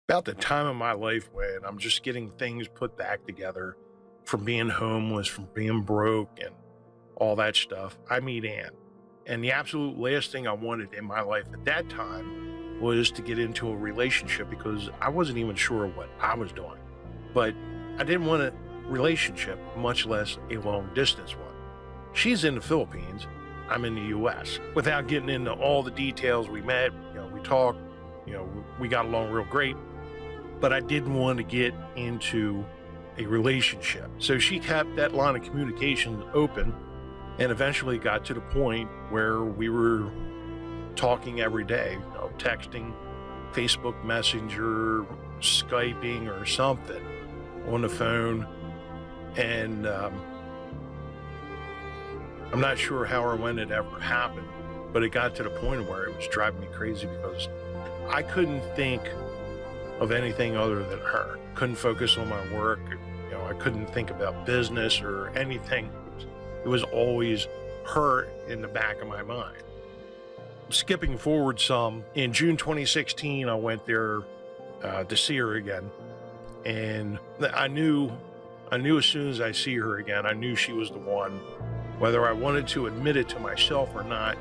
About the time of my life when I'm just getting things put back together from being homeless, from being broke, and all that stuff, I meet Ann. And the absolute last thing I wanted in my life at that time was to get into a relationship because I wasn't even sure what I was doing. But I didn't want a relationship, much less a long distance one. She's in the Philippines, I'm in the US. Without getting into all the details, we met, we talked, we got along real great, but I didn't want to get into a relationship. So she kept that line of communication open and eventually got to the point where we were talking every day, texting, Facebook Messenger, Skyping or something on the phone. And I'm not sure how or when it ever happened, but it got to the point where it was driving me crazy because I couldn't think of anything other than her. Couldn't focus on my work. I couldn't think about business or anything. It was always her in the back of my mind. Skipping forward some, in June 2016, I went there to see her again. And I knew as soon as I see her again, I knew she was the one, whether I wanted to admit it to myself or not,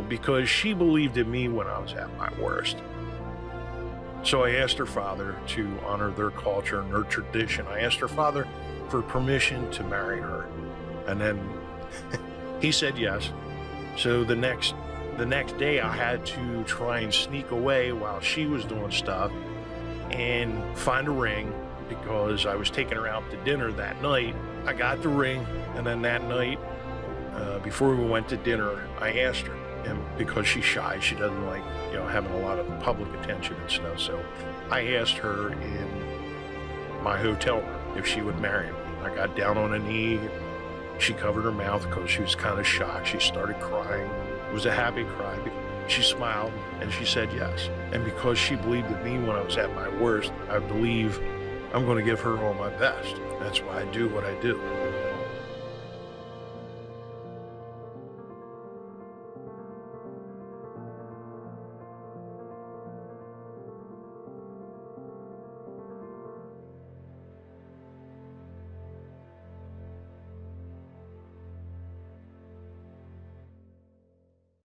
because she believed in me when I was at my worst. So I asked her father to honor their culture and their tradition. I asked her father for permission to marry her. And then he said yes. So the next day I had to try and sneak away while she was doing stuff and find a ring because I was taking her out to dinner that night. I got the ring, and then that night, before we went to dinner, I asked her, and because she's shy, she doesn't like, having a lot of public attention and stuff. So I asked her in my hotel room if she would marry me. I got down on a knee. She covered her mouth because she was kind of shocked. She started crying. It was a happy cry. She smiled and she said yes. And because she believed in me when I was at my worst, I believe I'm going to give her all my best. That's why I do what I do.